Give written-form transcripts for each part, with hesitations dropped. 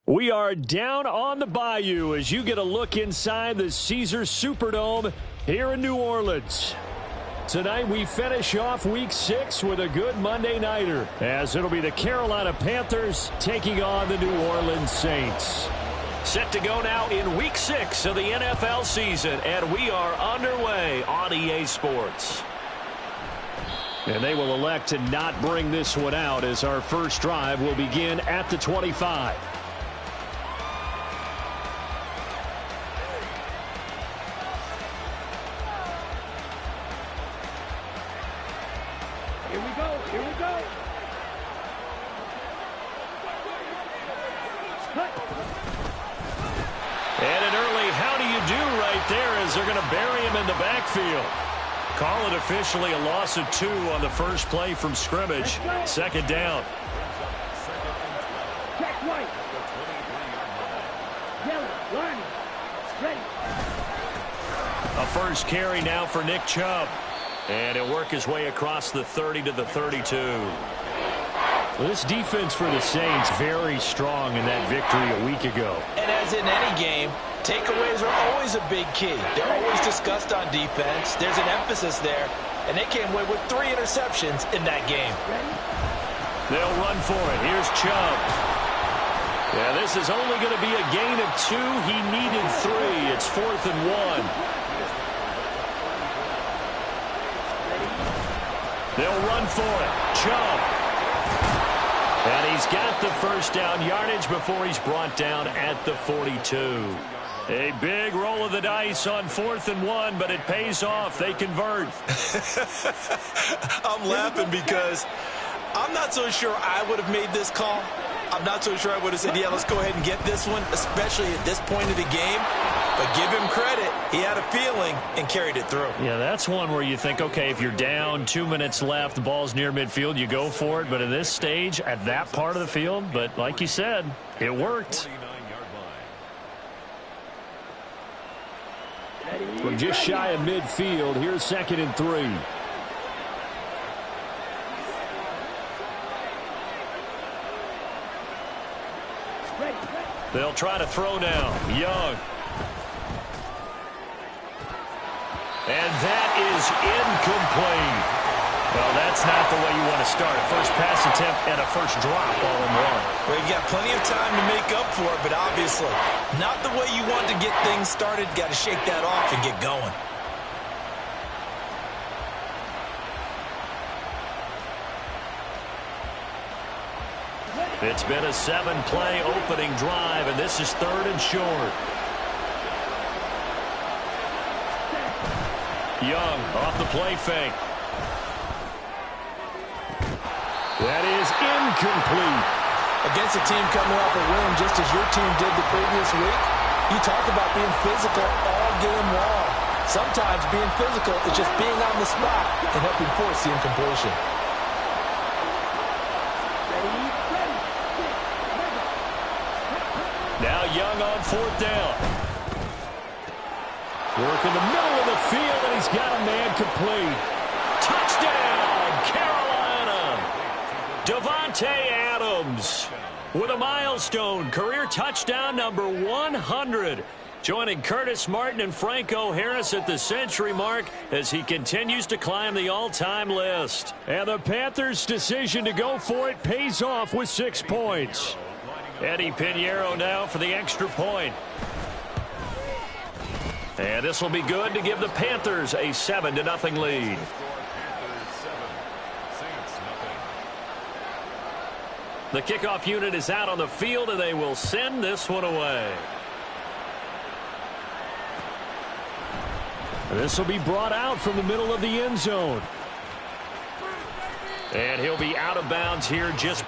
We are down on the bayou as you get a look inside the Caesars Superdome here in New Orleans. Tonight we finish off Week 6 with a good Monday nighter, as it'll be the Carolina Panthers taking on the New Orleans Saints. Set to go now in Week 6 of the NFL season, and we are underway on EA Sports. And they will elect to not bring this one out as our first drive will begin at the 25. And an early how do you do right there as they're going to bury him in the backfield. Call it officially a loss of 2 on the first play from scrimmage. Second down. A first carry now for Nick Chubb. And he'll work his way across the 30 to the 32. Well, this defense for the Saints very strong in that victory a week ago. And as in any game, takeaways are always a big key. They're always discussed on defense. There's an emphasis there, and they came away with 3 interceptions in that game. They'll run for it. Here's Chubb. Yeah, this is only going to be a gain of 2. He needed 3. It's 4th and 1. They'll run for it. Chubb. And he's got the first down yardage before he's brought down at the 42. A big roll of the dice on 4th and 1, but it pays off. They convert. I'm laughing because I'm not so sure I would have made this call. I'm not so sure I would have said, yeah, let's go ahead and get this one, especially at this point of the game. But give him credit. He had a feeling and carried it through. Yeah, that's one where you think, okay, if you're down, 2 minutes left, the ball's near midfield, you go for it. But at this stage, at that part of the field, but like you said, it worked. From just shy of midfield, here's 2nd and 3. They'll try to throw now. Young. And that is incomplete. Well, that's not the way you want to start. A first pass attempt and a first drop all in one. Well, you got plenty of time to make up for it, but obviously not the way you want to get things started. Got to shake that off and get going. It's been a 7-play opening drive, and this is 3rd and short. Young off the play fake. That is incomplete. Against a team coming off a win just as your team did the previous week, you talk about being physical all game long. Sometimes being physical is just being on the spot and helping force the incompletion. Now Young on 4th down. Work in the middle of the field, and he's got a man complete. Touchdown, Carolina! Davante Adams with a milestone career touchdown number 100. Joining Curtis Martin and Franco Harris at the century mark as he continues to climb the all-time list. And the Panthers' decision to go for it pays off with 6 points. Eddie Pinheiro now for the extra point. And this will be good to give the Panthers a 7-0 lead. The kickoff unit is out on the field, and they will send this one away. This will be brought out from the middle of the end zone. And he'll be out of bounds here just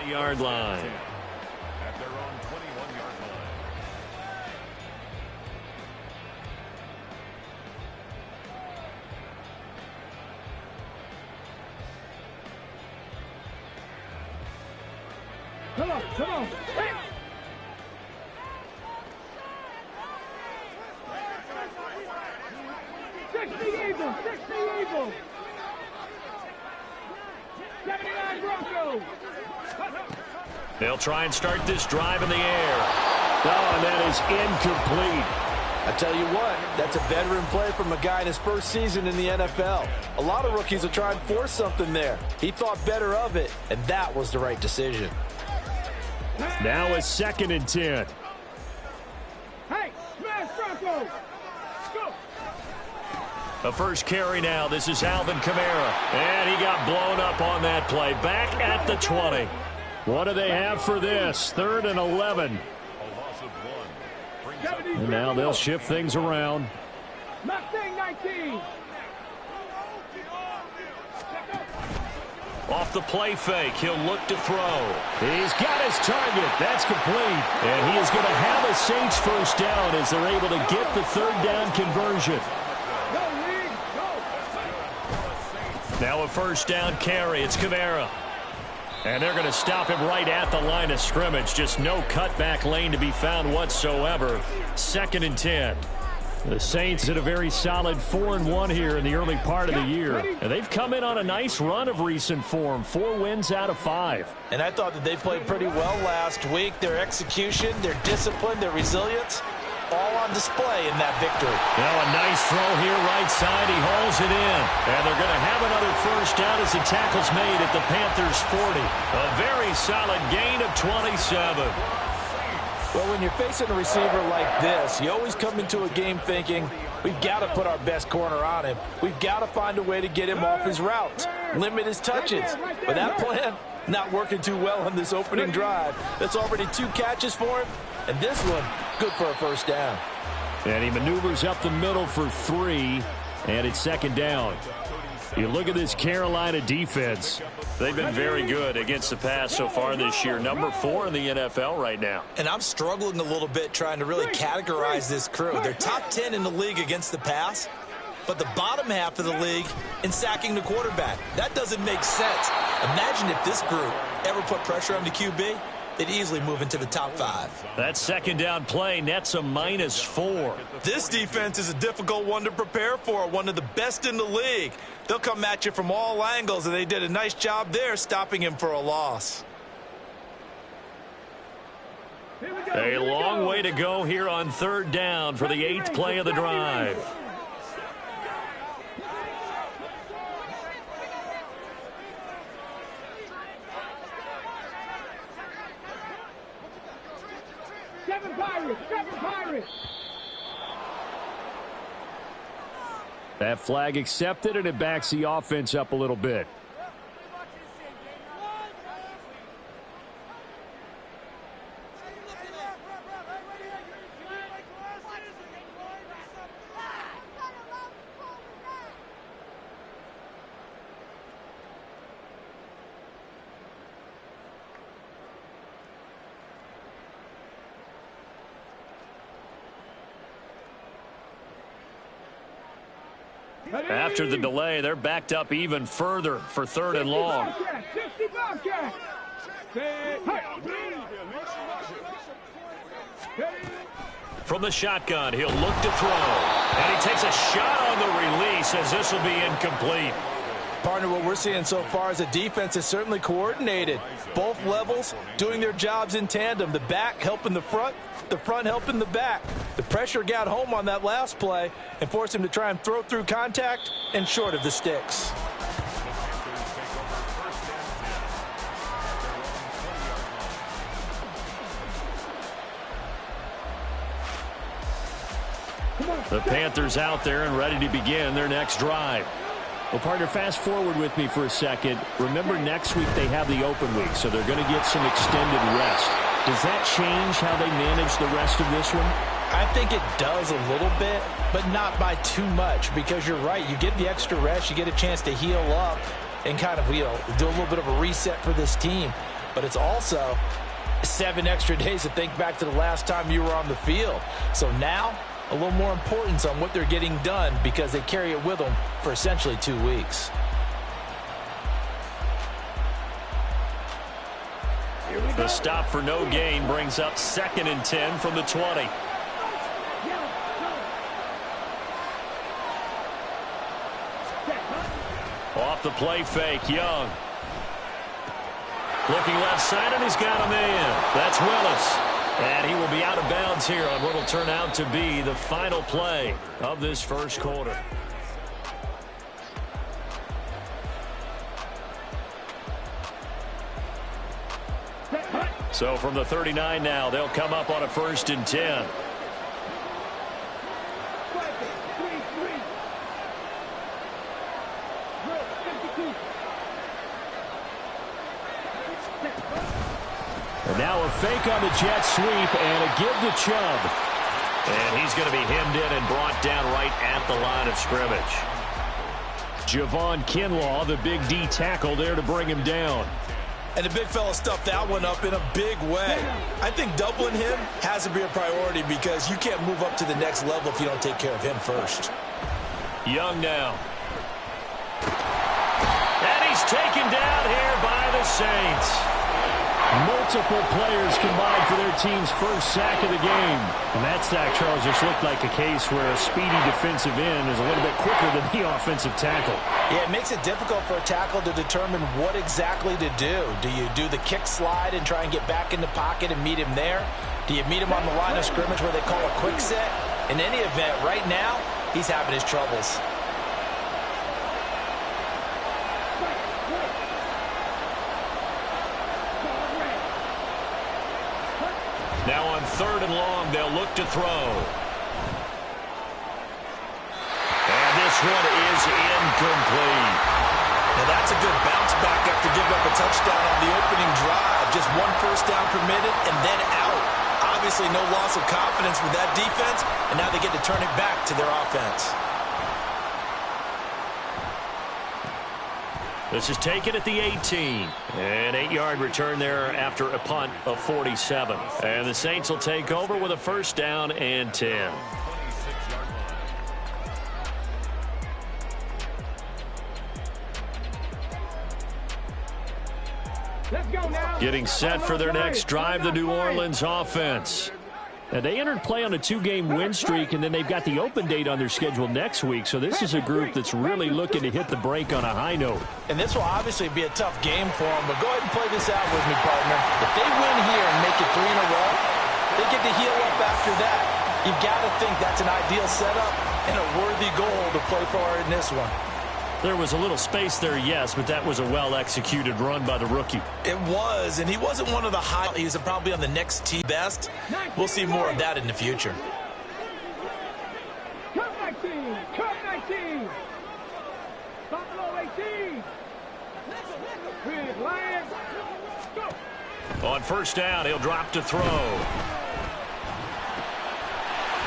20-yard line. At their own 21-yard line. Come on, come on. Hey. Eagle, 60 Eagle. 79 Broncos. They'll try and start this drive in the air. Oh, and that is incomplete. I tell you what, that's a veteran play from a guy in his first season in the NFL. A lot of rookies will try and force something there. He thought better of it, and that was the right decision. Now a 2nd and 10. Hey, smash Broncos. Go. The first carry now. This is Alvin Kamara. And he got blown up on that play. Back at the 20. What do they have for this? 3rd and 11. A loss of 1. And now they'll shift things around. Mustang 19. Off the play fake, he'll look to throw. He's got his target. That's complete. And he is going to have a Saints first down as they're able to get the 3rd down conversion. Now a first down carry. It's Kamara. And they're going to stop him right at the line of scrimmage. Just no cutback lane to be found whatsoever. 2nd and 10. The Saints had a very solid 4-1 here in the early part of the year. And they've come in on a nice run of recent form. 4 wins out of 5. And I thought that they played pretty well last week. Their execution, their discipline, their resilience, all on display in that victory. Now a nice throw here right side. He hauls it in. And they're going to have another first down as the tackle's made at the Panthers 40. A very solid gain of 27. Well, when you're facing a receiver like this, you always come into a game thinking, we've got to put our best corner on him. We've got to find a way to get him off his routes, limit his touches. But that plan, not working too well on this opening drive. That's already 2 catches for him, and this one, good for a first down. And he maneuvers up the middle for 3, and it's 2nd down. You look at this Carolina defense. They've been very good against the pass so far this year. Number 4 in the NFL right now. And I'm struggling a little bit trying to really categorize this crew. They're top 10 in the league against the pass, but the bottom half of the league in sacking the quarterback. That doesn't make sense. Imagine if this group ever put pressure on the QB. They'd easily move into the top 5. That 2nd down play nets a -4. This defense is a difficult one to prepare for, one of the best in the league. They'll come at you from all angles, and they did a nice job there stopping him for a loss. A long way to go here on 3rd down for the 8th play of the drive. Pirates. That flag accepted, and it backs the offense up a little bit. After the delay, they're backed up even further for 3rd and long. From the shotgun, he'll look to throw. And he takes a shot on the release as this will be incomplete. Partner, what we're seeing so far is the defense is certainly coordinated. Both levels doing their jobs in tandem. The back helping the front helping the back. The pressure got home on that last play and forced him to try and throw through contact and short of the sticks. The Panthers out there and ready to begin their next drive. Well, partner, fast forward with me for a second. Remember, next week they have the open week, so they're going to get some extended rest. Does that change how they manage the rest of this one? I think it does a little bit, but not by too much, because you're right. You get the extra rest. You get a chance to heal up and kind of, do a little bit of a reset for this team. but it's also 7 extra days to think back to the last time you were on the field. So now, a little more importance on what they're getting done because they carry it with them for essentially 2 weeks. The stop for no gain brings up 2nd and 10 from the 20. Off the play fake, Young. Looking left side, and he's got a man. That's Willis. And he will be out of bounds here on what will turn out to be the final play of this first quarter. So from the 39 now, they'll come up on a 1st and 10. And now a fake on the jet sweep and a give to Chubb. And he's going to be hemmed in and brought down right at the line of scrimmage. Javon Kinlaw, the big D tackle there to bring him down. And the big fella stuffed that one up in a big way. I think doubling him has to be a priority because you can't move up to the next level if you don't take care of him first. Young now. And he's taken down here by the Saints. Multiple players combined for their team's first sack of the game. And that sack, Charles, just looked like a case where a speedy defensive end is a little bit quicker than the offensive tackle. Yeah, it makes it difficult for a tackle to determine what exactly to do. Do you do the kick slide and try and get back in the pocket and meet him there? Do you meet him on the line of scrimmage where they call a quick set? In any event, right now, he's having his troubles. Now on 3rd and long, they'll look to throw. And this one is incomplete. Now that's a good bounce back after giving up a touchdown on the opening drive. Just 1 first down permitted and then out. Obviously no loss of confidence with that defense, and now they get to turn it back to their offense. This is taken at the 18. An 8-yard return there after a punt of 47. And the Saints will take over with a 1st down and 10. Let's go now. Getting set for their next drive, the New Orleans offense. Now, they entered play on a 2-game win streak, and then they've got the open date on their schedule next week. So this is a group that's really looking to hit the break on a high note. And this will obviously be a tough game for them, but go ahead and play this out with me, partner. If they win here and make it 3 in a row, they get to heal up after that. You've got to think that's an ideal setup and a worthy goal to play for in this one. There was a little space there, yes, but that was a well-executed run by the rookie. It was, and he wasn't one of the high. He's probably on the next team best. We'll see more of that in the future. Cut 19. Cut 19. Buffalo 18. With Lions. Go. On 1st down, he'll drop to throw.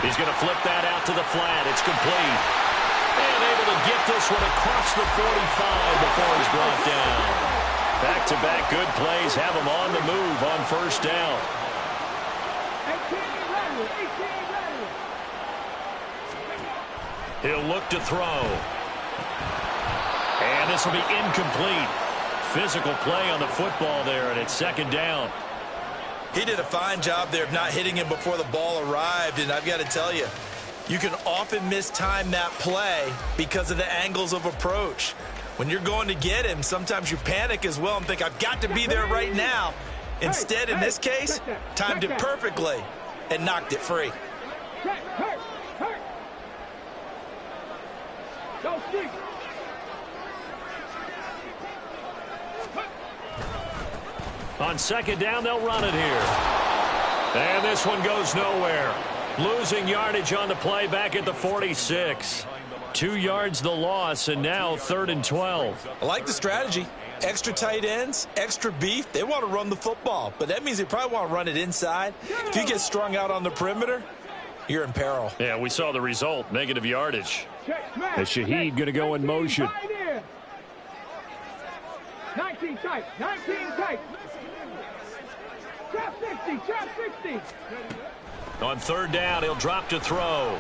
He's going to flip that out to the flat. It's complete. And able to get this one across the 45 before he's brought down. Back-to-back good plays have him on the move on 1st down. 18 ready. He'll look to throw. And this will be incomplete. Physical play on the football there, and it's 2nd down. He did a fine job there of not hitting him before the ball arrived, and I've got to tell you, you can often mistime that play because of the angles of approach. When you're going to get him, sometimes you panic as well and think, I've got to be there right now. Instead, in this case, timed it perfectly and knocked it free. On 2nd down, they'll run it here. And this one goes nowhere. Losing yardage on the play back at the 46. 2 yards the loss, and now 3rd and 12. I like the strategy. Extra tight ends, extra beef. They want to run the football, but that means they probably want to run it inside. If you get strung out on the perimeter, you're in peril. Yeah, we saw the result, negative yardage. As Shaheed going to go in motion. 19 tight, 19 tight. Trap 60, trap 60. On third down, he'll drop to throw.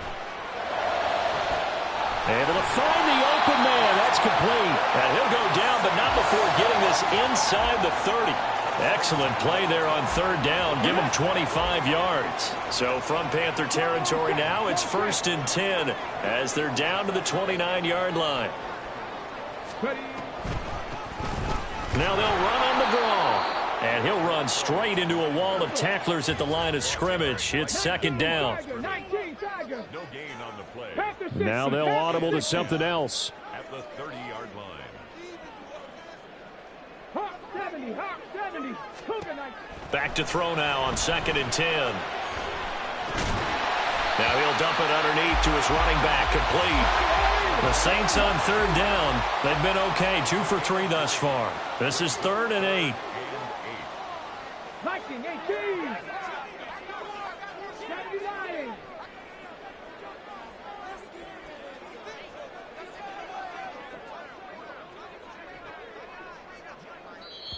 Able to find the open man. That's complete. And he'll go down, but not before getting this inside the 30. Excellent play there on third down. Give him 25 yards. So from Panther territory now, it's 1st and 10 as they're down to the 29-yard line. Now they'll run on the draw. And he'll run straight into a wall of tacklers at the line of scrimmage. It's 2nd down. No gain on the play. Now they'll audible to something else. At the 30-yard line. Hawk 70, Hawk 70. Back to throw now on 2nd and 10. Now he'll dump it underneath to his running back, complete. The Saints on third down. They've been okay, 2 for 3 thus far. This is 3rd and 8. 19-18. 79.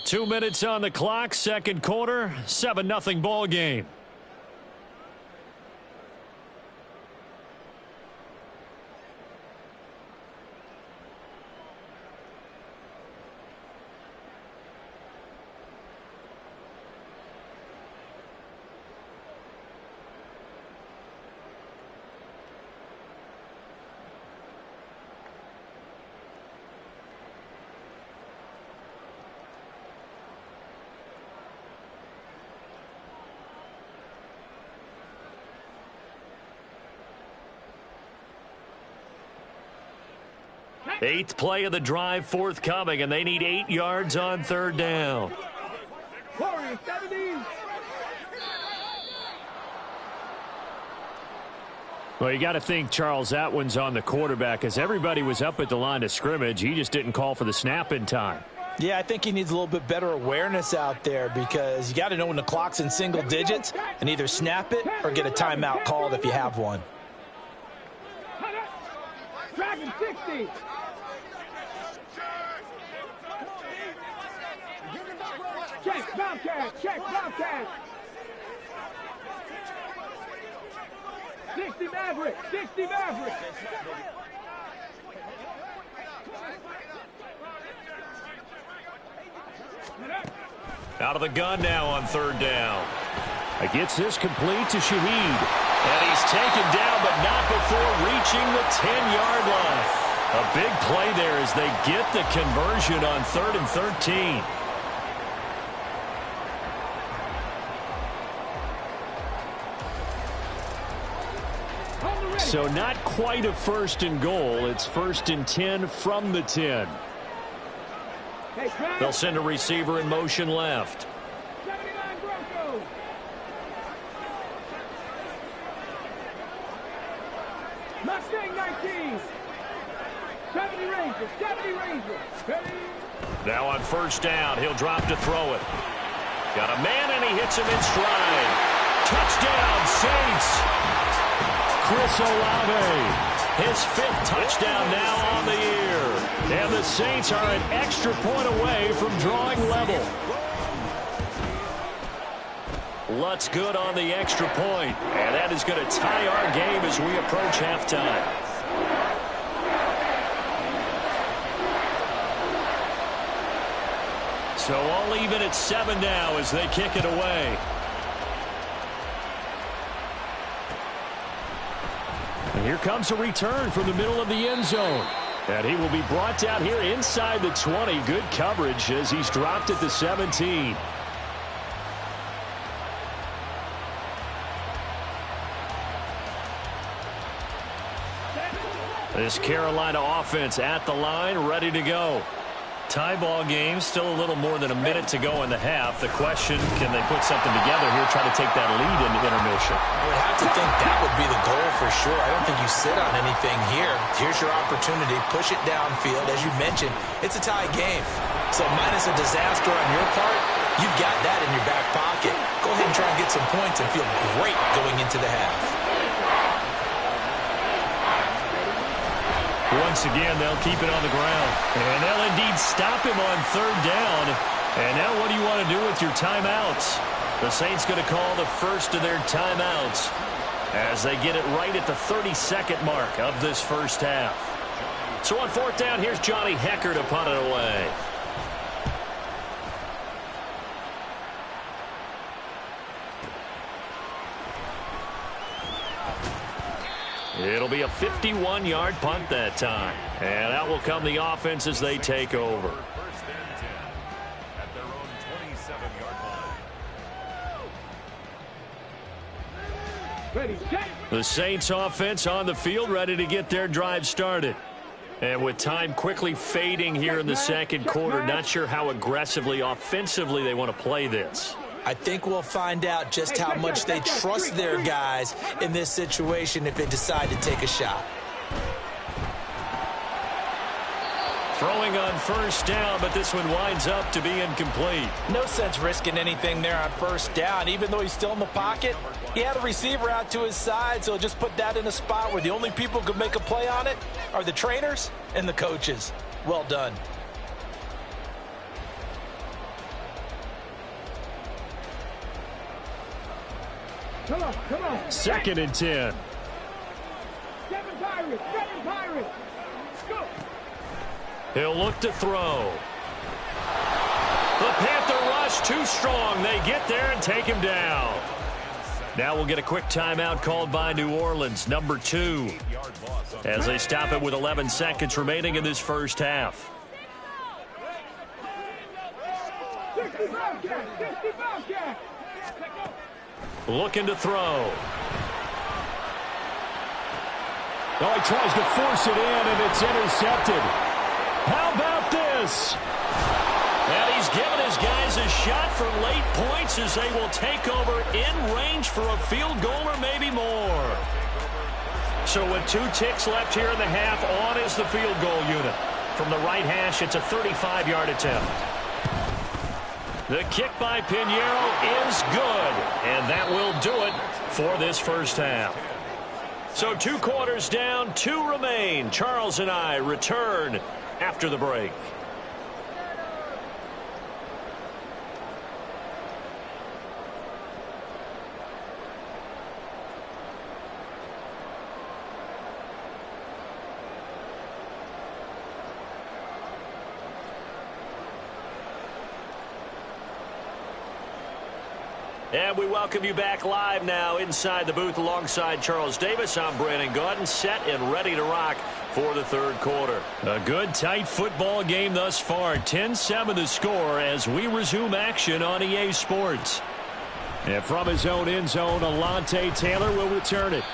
Two minutes on the clock, second quarter, 7-0 ball game. Eighth play of the drive forthcoming, and they need 8 yards on third down. Warriors 70. Well, you got to think, Charles, that one's on the quarterback, as everybody was up at the line of scrimmage. He just didn't call for the snap in time. Yeah, I think he needs a little bit better awareness out there because you got to know when the clock's in single digits and either snap it or get a timeout called if you have one. Dragon 60. Check, Bobcat, check, Bobcat. 60 Maverick, 60 Maverick. Out of the gun now on third down. It gets this complete to Shaheed. And he's taken down, but not before reaching the 10-yard line. A big play there as they get the conversion on 3rd and 13. So not quite a 1st and goal. It's 1st and 10 from the 10. They'll send a receiver in motion left. 79 Broncos. Mustang 19. 70 Rangers, 70 Rangers. Ready? Now on first down, he'll drop to throw it. Got a man, and he hits him in stride. Touchdown, Saints. Chris Olave, his 5th touchdown now on the year. And the Saints are an extra point away from drawing level. Lutz good on the extra point. And that is going to tie our game as we approach halftime. So all even at 7 now as they kick it away. And here comes a return from the middle of the end zone. And he will be brought down here inside the 20. Good coverage as he's dropped at the 17. This Carolina offense at the line, ready to go. Tie ball game, still a little more than a minute to go in the half. The question, can they put something together here, try to take that lead into intermission? I would have to think that would be the goal for sure. I don't think you sit on anything here. Here's your opportunity. Push it downfield. As you mentioned, it's a tie game. So minus a disaster on your part, you've got that in your back pocket. Go ahead and try and get some points and feel great going into the half. Once again, they'll keep it on the ground. And they'll indeed stop him on third down. And now what do you want to do with your timeouts? The Saints going to call the first of their timeouts as they get it right at the 32nd mark of this first half. So on fourth down, here's Johnny Hecker to punt it away. It'll be a 51-yard punt that time. And out will come the offense as they take over. First and 10 at their own 27-yard line. Ready, set. The Saints offense on the field, ready to get their drive started. And with time quickly fading here in the second quarter, not sure how aggressively, offensively they want to play this. I think we'll find out just how much they trust their guys in this situation if they decide to take a shot. Throwing on first down, but this one winds up to be incomplete. No sense risking anything there on first down. Even though he's still in the pocket, he had a receiver out to his side, so just put that in a spot where the only people who could make a play on it are the trainers and the coaches. Well done. Come on, come on. Second and 10. Seven Pirates. Go. He'll look to throw. The Panther rush too strong. They get there and take him down. Now we'll get a quick timeout called by New Orleans, number 2, as they stop it with 11 seconds remaining in this first half. 60 Bobcat. Looking to throw. Oh, he tries to force it in, and it's intercepted. How about this? And he's given his guys a shot for late points as they will take over in range for a field goal or maybe more. So with 2 ticks left here in the half, on is the field goal unit. From the right hash, it's a 35-yard attempt. The kick by Pinheiro is good, and that will do it for this first half. So 2 quarters down, 2 remain. Charles and I return after the break. And we welcome you back live now inside the booth alongside Charles Davis. I'm Brandon Gaudin, set and ready to rock for the third quarter. A good, tight football game thus far. 10-7 the score as we resume action on EA Sports. And from his own end zone, Alontae Taylor will return it.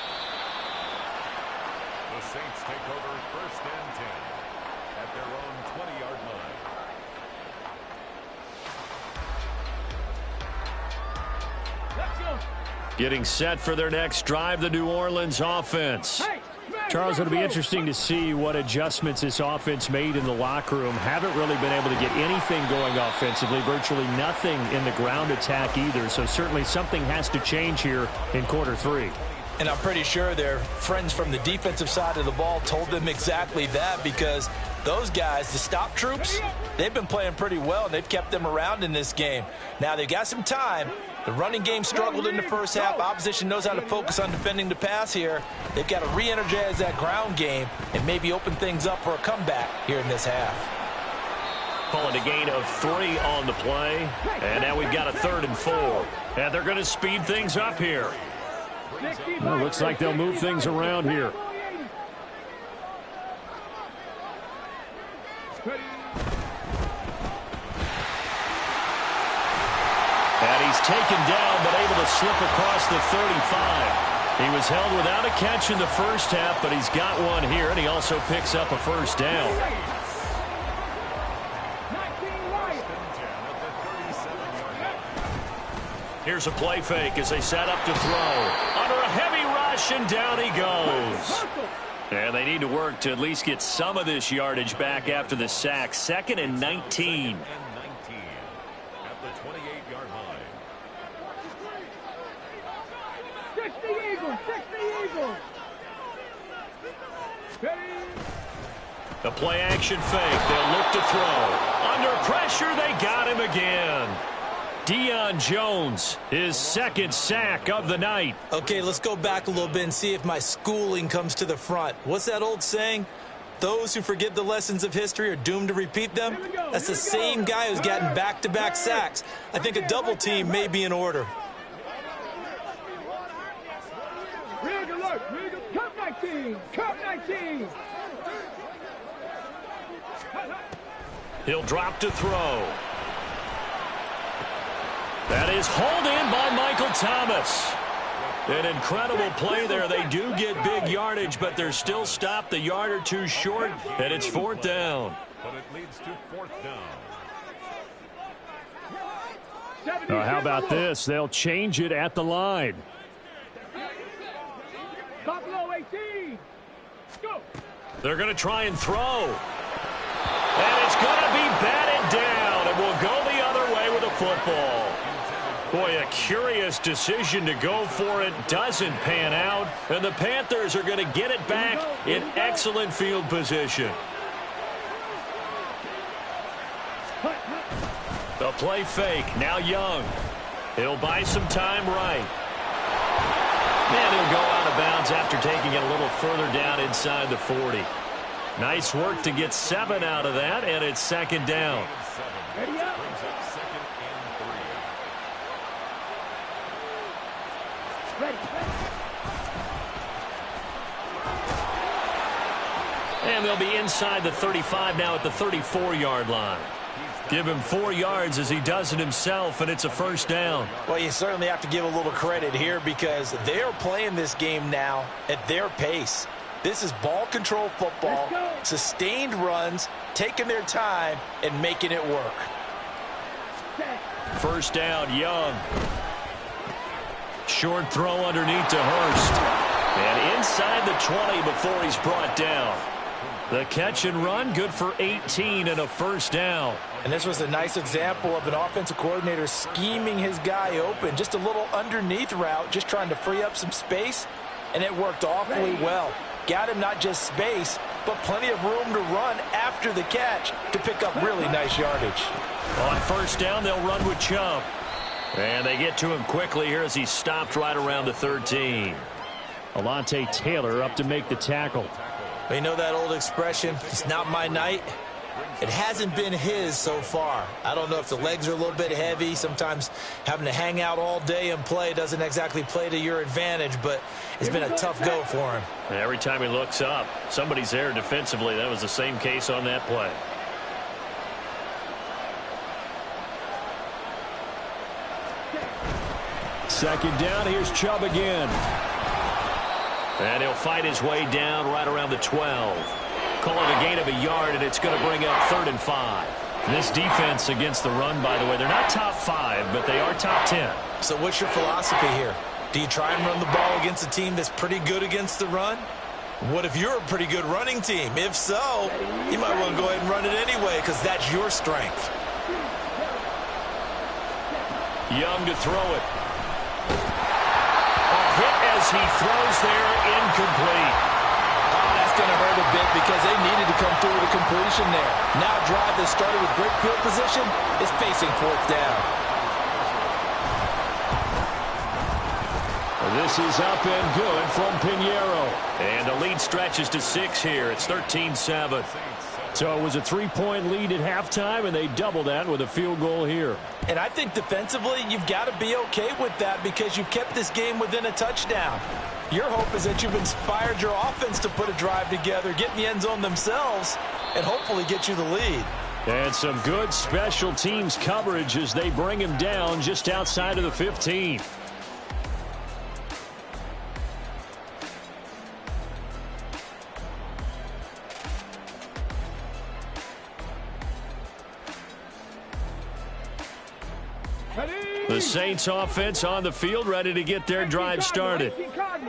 The Saints take over first and 10 at their own 20-yard line. Getting set for their next drive, the New Orleans offense. Charles, it'll be interesting to see what adjustments this offense made in the locker room. Haven't really been able to get anything going offensively, virtually nothing in the ground attack either. So certainly something has to change here in quarter 3. And I'm pretty sure their friends from the defensive side of the ball told them exactly that, because those guys, the stop troops, they've been playing pretty well, and they've kept them around in this game. Now, they've got some time. The running game struggled in the first half. Opposition knows how to focus on defending the pass here. They've got to re-energize that ground game and maybe open things up for a comeback here in this half. Calling a gain of 3 on the play. And now we've got a 3rd and 4. And they're going to speed things up here. Well, looks like they'll move things around here. And he's taken down, but able to slip across the 35. He was held without a catch in the first half, but he's got one here, and he also picks up a first down. Here's a play fake as they set up to throw. Under a heavy rush, and down he goes. And they need to work to at least get some of this yardage back after the sack. 2nd and 19. At the 28-yard line. 60 Eagles. The play action fake. They'll look to throw. Under pressure, they got him again. Deion Jones, his second sack of the night. Okay, let's go back a little bit and see if my schooling comes to the front. What's that old saying? Those who forget the lessons of history are doomed to repeat them. That's the same guy who's gotten back-to-back sacks. I think a double team may be in order. Rig alert. Cup 19. Cup 19. He'll drop to throw. That is hauled in by Michael Thomas. An incredible play there. They do get big yardage, but they're still stopped a yard or two short, and it's fourth down. But it leads to fourth down. How about this? They'll change it at the line. Buffalo 18. Go. They're going to try and throw. And it's going to be batted down. It will go the other way with a football. Boy, a curious decision to go for it. Doesn't pan out. And the Panthers are going to get it back in excellent field position. The play fake. Now Young. He'll buy some time right. And he'll go out of bounds after taking it a little further down inside the 40. Nice work to get 7 out of that, and it's second down. Brings up second and 3. And they'll be inside the 35 now at the 34-yard line. Give him 4 yards as he does it himself, and it's a first down. Well, you certainly have to give a little credit here because they are playing this game now at their pace. This is ball control football, sustained runs, taking their time, and making it work. First down, Young. Short throw underneath to Hurst. And inside the 20 before he's brought down. The catch and run, good for 18 and a first down. And this was a nice example of an offensive coordinator scheming his guy open. Just a little underneath route, just trying to free up some space, and it worked awfully well. Got him not just space, but plenty of room to run after the catch to pick up really nice yardage. On first down, they'll run with Chubb. And they get to him quickly here as he's stopped right around the 13. Alontae Taylor up to make the tackle. You know that old expression, it's not my night? It hasn't been his so far. I don't know if the legs are a little bit heavy. Sometimes having to hang out all day and play doesn't exactly play to your advantage, but it's been a tough go for him. And every time he looks up, somebody's there defensively. That was the same case on that play. Second down, here's Chubb again. And he'll fight his way down right around the 12. Call it a gain of a yard, and it's going to bring up 3rd and 5. This defense against the run, by the way, they're not top 5, but they are top 10. So what's your philosophy here? Do you try and run the ball against a team that's pretty good against the run? What if you're a pretty good running team? If so, you might want to go ahead and run it anyway because that's your strength. Young to throw it. A hit as he throws there, incomplete. That's going to hurt a bit because they needed to come through with a completion there. Now a drive that started with great field position is facing 4th down. This is up and good from Pinheiro. And the lead stretches to 6 here. It's 13-7. So it was a 3-point lead at halftime, and they doubled that with a field goal here. And I think defensively, you've got to be okay with that because you've kept this game within a touchdown. Your hope is that you've inspired your offense to put a drive together, get in the end zone themselves, and hopefully get you the lead. And some good special teams coverage as they bring him down just outside of the 15. The Saints offense on the field ready to get their drive started.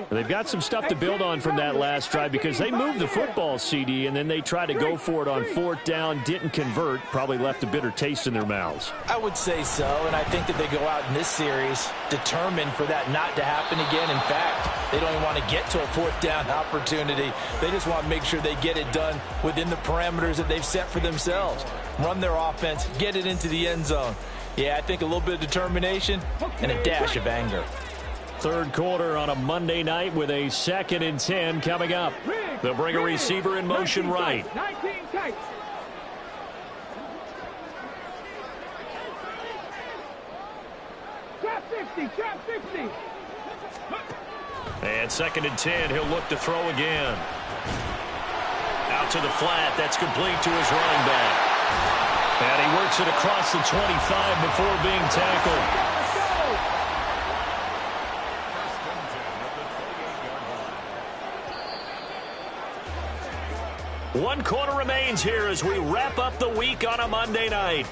They've got some stuff to build on from that last drive because they moved the football, CD, and then they tried to go for it on 4th down, didn't convert, probably left a bitter taste in their mouths. I would say so, and I think that they go out in this series determined for that not to happen again. In fact, they don't even want to get to a 4th down opportunity. They just want to make sure they get it done within the parameters that they've set for themselves. Run their offense, get it into the end zone. Yeah, I think a little bit of determination and a dash of anger. Third quarter on a Monday night with a 2nd and 10 coming up. They'll bring a receiver in motion right. 19 tight. Trap 50, trap 50. And 2nd and 10, he'll look to throw again. Out to the flat, that's complete to his running back. And he works it across the 25 before being tackled. Let's go. One quarter remains here as we wrap up the week on a Monday night.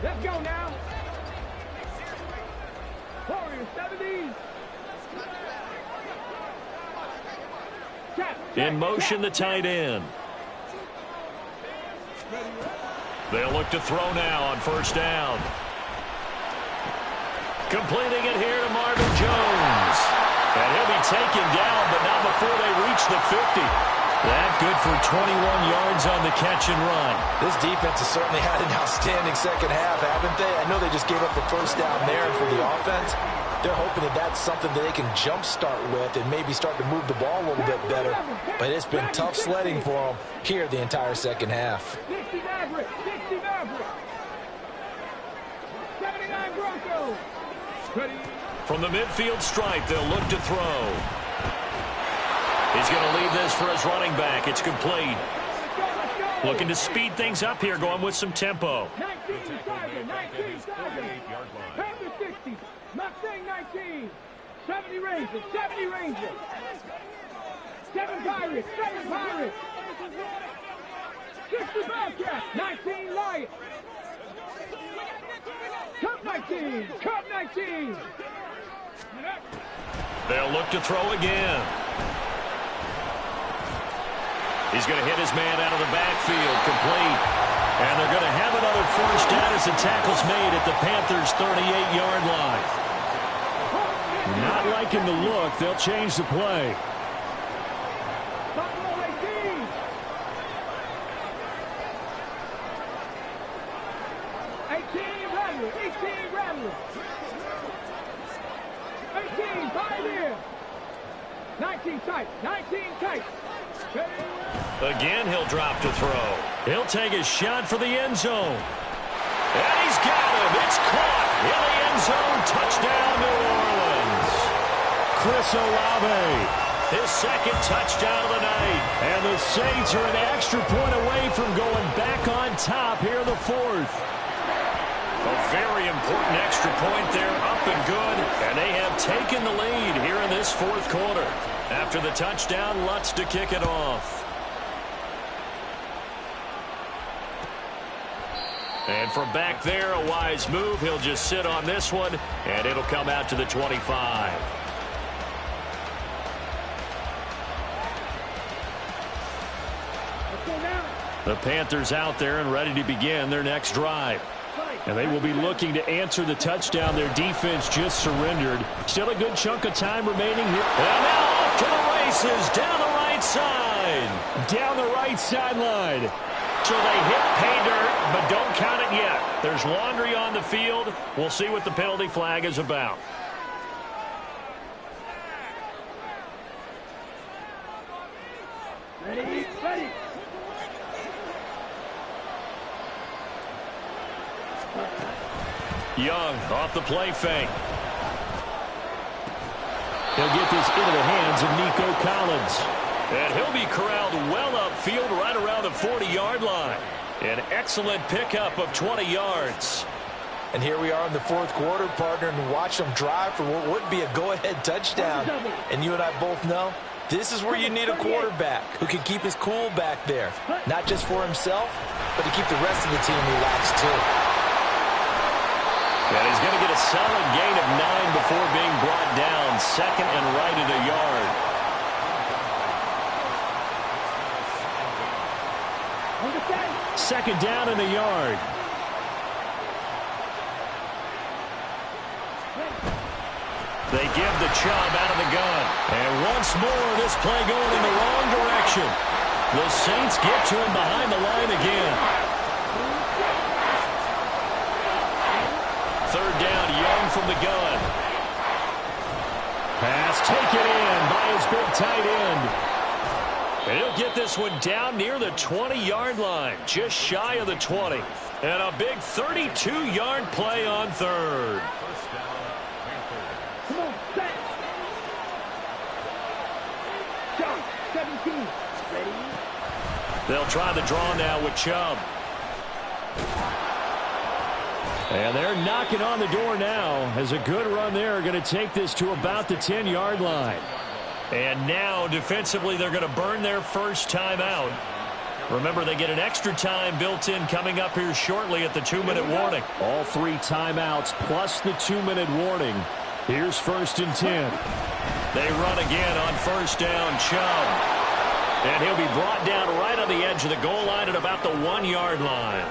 Let's go now. Warriors 70. In motion, the tight end. They'll look to throw now on first down. Completing it here to Marvin Jones. And he'll be taken down, but not before they reach the 50. That good for 21 yards on the catch and run. This defense has certainly had an outstanding second half, haven't they? I know they just gave up the first down there, and for the offense, they're hoping that that's something that they can jumpstart with and maybe start to move the ball a little bit better. But it's been tough sledding for them here the entire second half. 60 Maverick, 60 Maverick. 79 Broncos. Ready. From the midfield stripe, they'll look to throw. He's going to leave this for his running back. It's complete. Looking to speed things up here, going with some tempo. 19 Tiger, 19 Tiger. Panthers 60. Mustang 19. 70 Rangers, 70 Rangers. 7 Pirates, 7 Pirates. 60 Bobcats, 19 Lions. Cup 19, Cup 19. They'll look to throw again. He's going to hit his man out of the backfield, complete. And they're going to have another first down as the tackle's made at the Panthers' 38-yard line. Not liking the look. They'll change the play. Buffalo 18. 18 Rattler, 18 Rattler. 18 Pioneer. 19 tight, 19 tight. Again, he'll drop to throw. He'll take a shot for the end zone. And he's got him. It's caught in the end zone. Touchdown, New Orleans. Chris Olave, his second touchdown of the night. And the Saints are an extra point away from going back on top here in the fourth. A very important extra point there, up and good. And they have taken the lead here in this fourth quarter. After the touchdown, Lutz to kick it off. And from back there, a wise move. He'll just sit on this one, and it'll come out to the 25. The Panthers out there and ready to begin their next drive. And they will be looking to answer the touchdown their defense just surrendered. Still a good chunk of time remaining here. And now off to the races down the right side. Down the right sideline. So they hit pay dirt, but don't count it yet. There's laundry on the field. We'll see what the penalty flag is about. Ready, ready. Young off the play fake. He'll get this into the hands of Nico Collins. And he'll be corralled well upfield right around the 40-yard line. An excellent pickup of 20 yards. And here we are in the fourth quarter, partner, and watch them drive for what would be a go-ahead touchdown. And you and I both know this is where you need a quarterback who can keep his cool back there. Not just for himself, but to keep the rest of the team relaxed too. And he's going to get a solid gain of 9 before being brought down. Second and right at a yard. Second down in the yard. They give the Chubb out of the gun. And once more, this play going in the wrong direction. The Saints get to him behind the line again. Third down, Young from the gun. Pass taken in by his big tight end. And he'll get this one down near the 20-yard line, just shy of the 20. And a big 32-yard play on third. Come on, set. Shot, 17. Ready? They'll try the draw now with Chubb. And they're knocking on the door now as a good run there going to take this to about the 10-yard line. And now defensively they're going to burn their first timeout. Remember, they get an extra time built in coming up here shortly at the 2-minute warning. All 3 timeouts plus the 2-minute warning. Here's 1st and 10. They run again on first down, Chubb. And he'll be brought down right on the edge of the goal line at about the 1-yard line.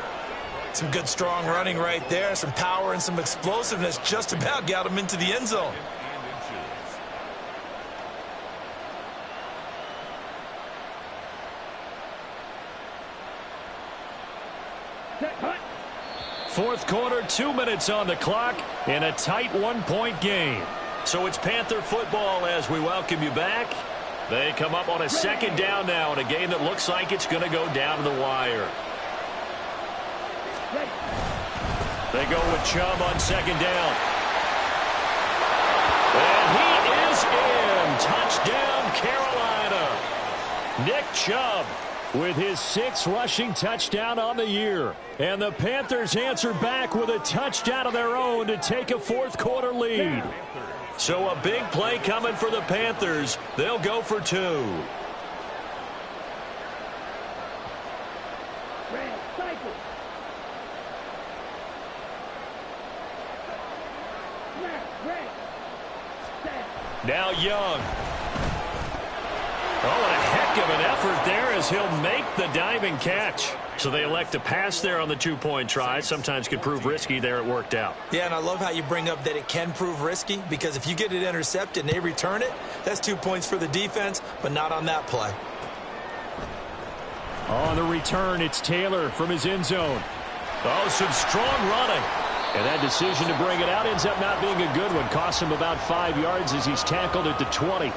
Some good strong running right there. Some power and some explosiveness just about got him into the end zone. Fourth quarter, 2 minutes on the clock in a tight 1-point game. So it's Panther football as we welcome you back. They come up on a second down now in a game that looks like it's going to go down to the wire. They go with Chubb on second down. And he is in. Touchdown, Carolina. Nick Chubb with his 6th rushing touchdown on the year. And the Panthers answer back with a touchdown of their own to take a fourth quarter lead. So a big play coming for the Panthers. They'll go for 2. Now Young. Oh, and a heck of an effort there as he'll make the diving catch. So they elect to pass there on the 2-point try. Sometimes could prove risky there. It worked out. Yeah, and I love how you bring up that it can prove risky, because if you get it intercepted and they return it, that's 2 points for the defense, but not on that play. On the return, it's Taylor from his end zone. Oh, some strong running. And that decision to bring it out ends up not being a good one. Costs him about 5 yards as he's tackled at the 20.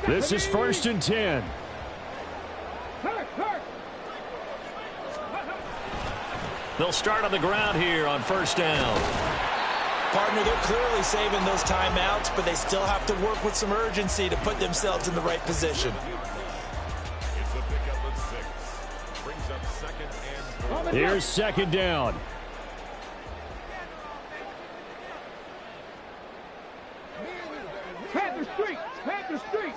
This is 1st and 10. They'll start on the ground here on first down. Partner, they're clearly saving those timeouts, but they still have to work with some urgency to put themselves in the right position. It's a pickup of 6. Brings up 2nd and 4. Here's 2nd down. Panther Street! Panther Street!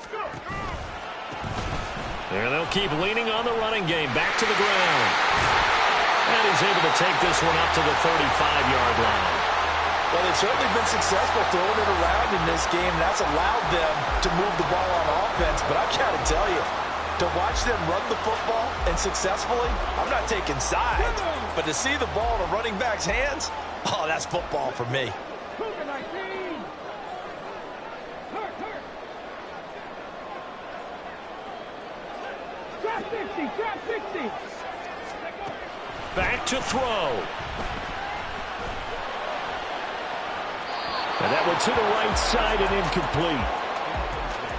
There they'll keep leaning on the running game. Back to the ground. And he's able to take this one up to the 35-yard line. Well, they've certainly been successful throwing it around in this game. That's allowed them to move the ball on offense. But I've got to tell you, to watch them run the football and successfully, I'm not taking sides. But to see the ball in a running back's hands, oh, that's football for me. Drop 60, drop 60. Back to throw. And that one to the right side and incomplete.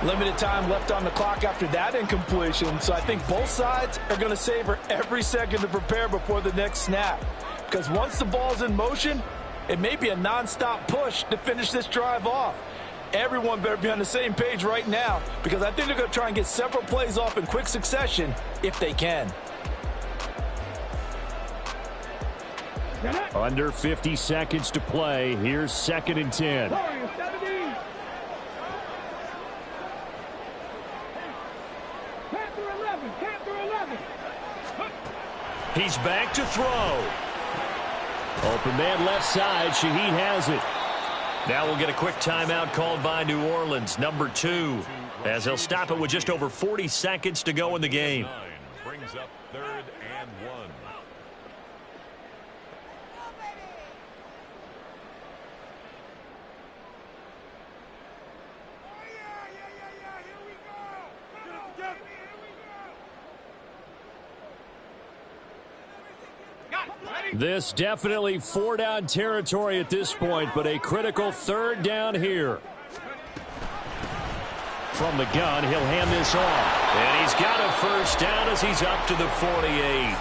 Limited time left on the clock after that incompletion, so I think both sides are going to savor every second to prepare before the next snap. Because once the ball's in motion, it may be a nonstop push to finish this drive off. Everyone better be on the same page right now, because I think they're going to try and get several plays off in quick succession if they can. Under 50 seconds to play. Here's 2nd and 10. He's back to throw. Open man left side. Shaheed has it. Now we'll get a quick timeout called by New Orleans, number 2, as they'll stop it with just over 40 seconds to go in the game. Brings up 3rd and 1. This definitely 4-down territory at this point, but a critical 3rd down here. From the gun, he'll hand this off. And he's got a 1st down as he's up to the 48.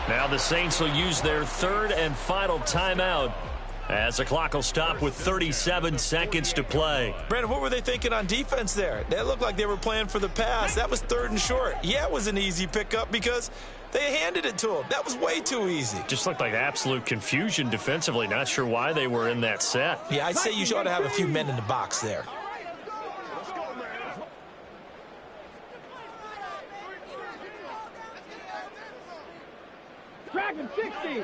Now the Saints will use their 3rd and final timeout as the clock will stop with 37 seconds to play. Brandon, what were they thinking on defense there? They looked like they were playing for the pass. That was 3rd and short. Yeah, it was an easy pickup because they handed it to him. That was way too easy. Just looked like absolute confusion defensively. Not sure why they were in that set. Yeah, I'd say you ought to have a few men in the box there. Dragon 60.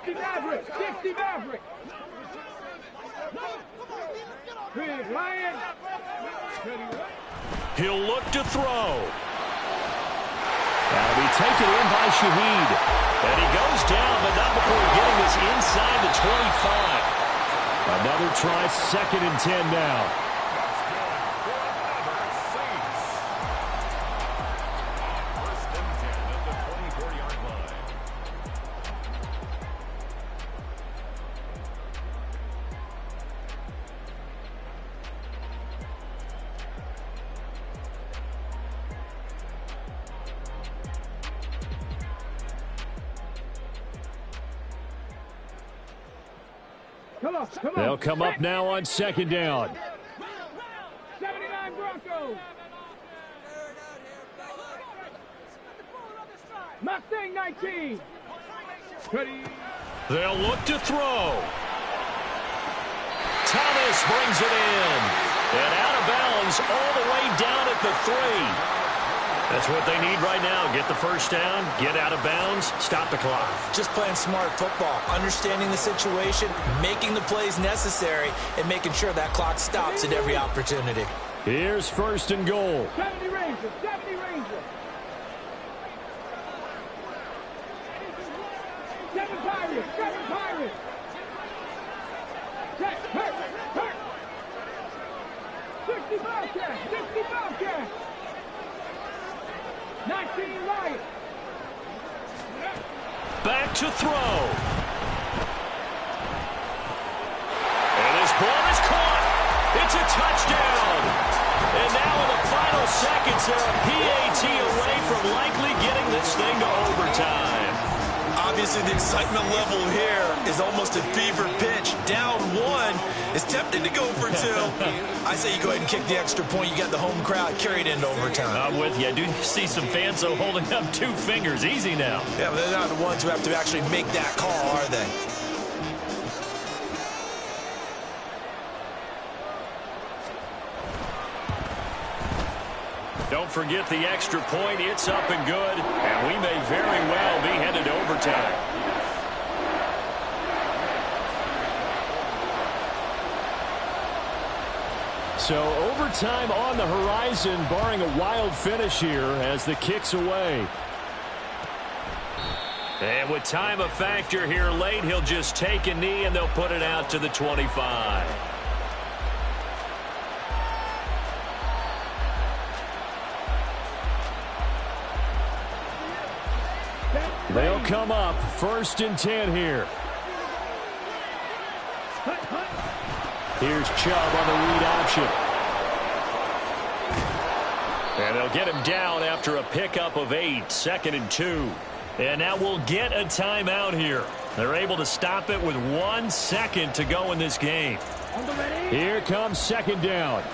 Maverick, 60 Maverick. Big Lion. He'll look to throw. That'll be taken in by Shaheed. And he goes down, but not before getting this inside the 25. Another try, 2nd and 10 now. They'll come up now on 2nd down. 79 Broncos. Mustang 19. They'll look to throw. Thomas brings it in. And out of bounds all the way down at the 3. That's what they need right now. Get the 1st down, get out of bounds, stop the clock. Just playing smart football, understanding the situation, making the plays necessary, and making sure that clock stops at every opportunity. Here's 1st and goal. 70 Rangers, 70 Rangers. 7 Pirates, 7 Pirates. Hurt. 60 Bobcats, 60 Bobcats. 19 Lions. Back to throw. And his ball is caught. It's a touchdown. And now in the final seconds, they're a PAT away from likely getting this thing to overtime. Obviously, the excitement level here is almost a fever pitch. Down 1. It's tempting to go for 2. I say you go ahead and kick the extra point. You got the home crowd carried into overtime. I'm with you. I do see some fans, though, holding up 2 fingers. Easy now. Yeah, but they're not the ones who have to actually make that call, are they? Don't forget the extra point. It's up and good. And we may very well be headed to overtime. So overtime on the horizon, barring a wild finish here as the kick's away. And with time a factor here late, he'll just take a knee and they'll put it out to the 25. They'll come up 1st and 10 here. Here's Chubb on the read option. And they'll get him down after a pickup of 8, 2nd and 2. And now we'll get a timeout here. They're able to stop it with 1 second to go in this game. Here comes 2nd down.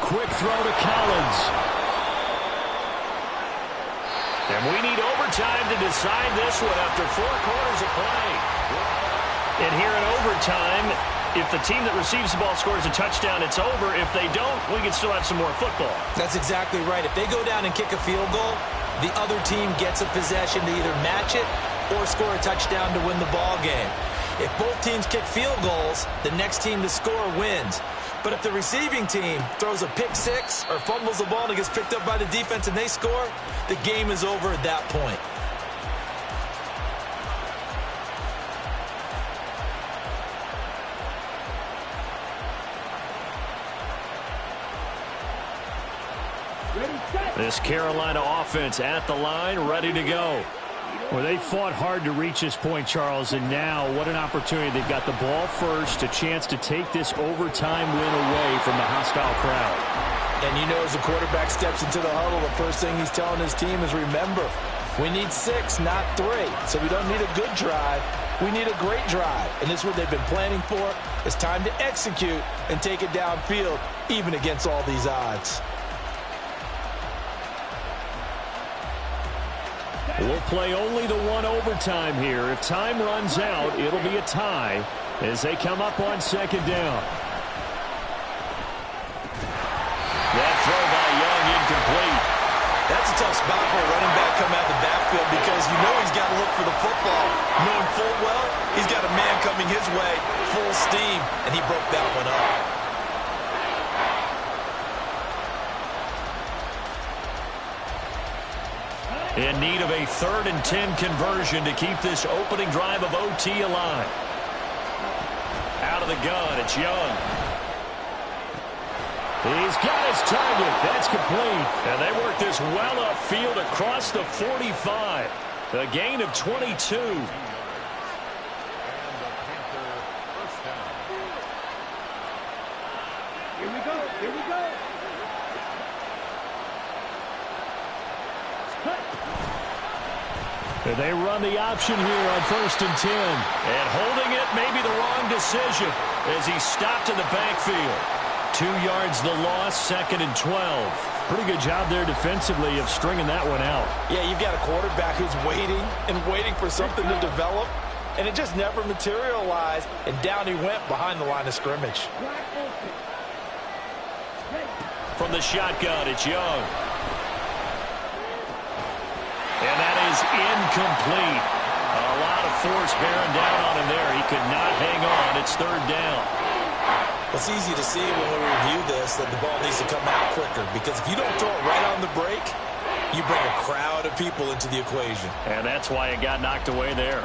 Quick throw to Collins. And we need overtime to decide this one after 4 quarters of play. And here in overtime, if the team that receives the ball scores a touchdown, it's over. If they don't, we can still have some more football. That's exactly right. If they go down and kick a field goal, the other team gets a possession to either match it or score a touchdown to win the ball game. If both teams kick field goals, the next team to score wins. But if the receiving team throws a pick six or fumbles the ball and it gets picked up by the defense and they score, the game is over at that point. This Carolina offense at the line, ready to go. Well, they fought hard to reach this point, Charles, and now what an opportunity. They've got the ball first, a chance to take this overtime win away from the hostile crowd. And you know, as the quarterback steps into the huddle, the first thing he's telling his team is, remember, we need 6, not 3. So we don't need a good drive. We need a great drive. And this is what they've been planning for. It's time to execute and take it downfield, even against all these odds. We'll play only the one overtime here. If time runs out, it'll be a tie as they come up on second down. That throw by Young incomplete. That's a tough spot for a running back coming out of the backfield because you know he's got to look for the football. Knowing full well, he's got a man coming his way, full steam, and he broke that one up. In need of a 3rd and 10 conversion to keep this opening drive of OT alive. Out of the gun, it's Young. He's got his target. That's complete. And they work this well upfield across the 45. A gain of 22. And the Panther first down. Here we go. Here we go. They run the option here on 1st and 10. And holding it may be the wrong decision as he stopped in the backfield. 2 yards the loss, 2nd and 12. Pretty good job there defensively of stringing that one out. Yeah, you've got a quarterback who's waiting and waiting for something to develop, and it just never materialized, and down he went behind the line of scrimmage. From the shotgun, it's Young. And that is incomplete. A lot of force bearing down on him there. He could not hang on. It's 3rd down. It's easy to see when we review this that the ball needs to come out quicker because if you don't throw it right on the break, you bring a crowd of people into the equation. And that's why it got knocked away there.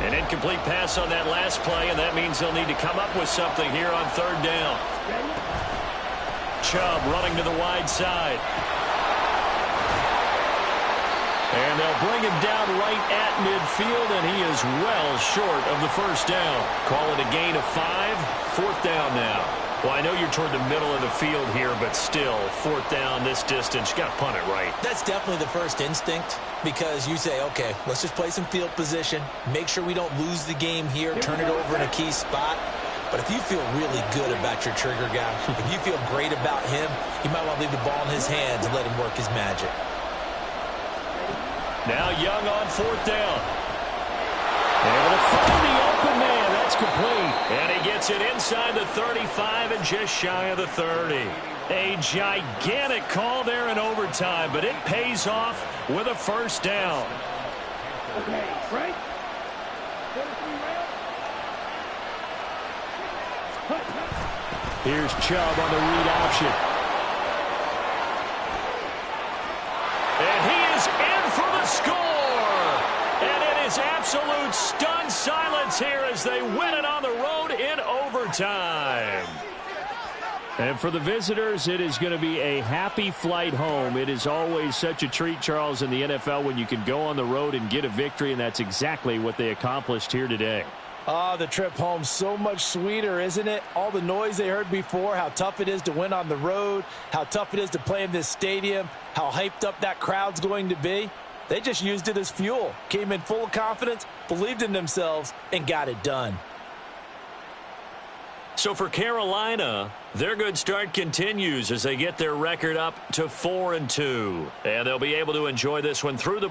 An incomplete pass on that last play, and that means they'll need to come up with something here on 3rd down. Chubb running to the wide side. And they'll bring him down right at midfield, and he is well short of the 1st down. Call it a gain of 5. 4th down now. Well, I know you're toward the middle of the field here, but still, 4th down this distance, you got to punt it right. That's definitely the first instinct because you say, okay, let's just play some field position, make sure we don't lose the game here, turn it over in a key spot. But if you feel really good about your trigger guy, if you feel great about him, you might want to leave the ball in his hands and let him work his magic. Now Young on 4th down. Able to find the open man. That's complete. And he gets it inside the 35 and just shy of the 30. A gigantic call there in overtime, but it pays off with a 1st down. Okay, right? Here's Chubb on the read option. And he is in for the score. And it is absolute stunned silence here as they win it on the road in overtime. And for the visitors, it is going to be a happy flight home. It is always such a treat, Charles, in the NFL when you can go on the road and get a victory, and that's exactly what they accomplished here today. Ah, the trip home so much sweeter, isn't it? All the noise they heard before, how tough it is to win on the road, how tough it is to play in this stadium, how hyped up that crowd's going to be. They just used it as fuel, came in full of confidence, believed in themselves, and got it done. So for Carolina, their good start continues as they get their record up to 4-2. And they'll be able to enjoy this one through the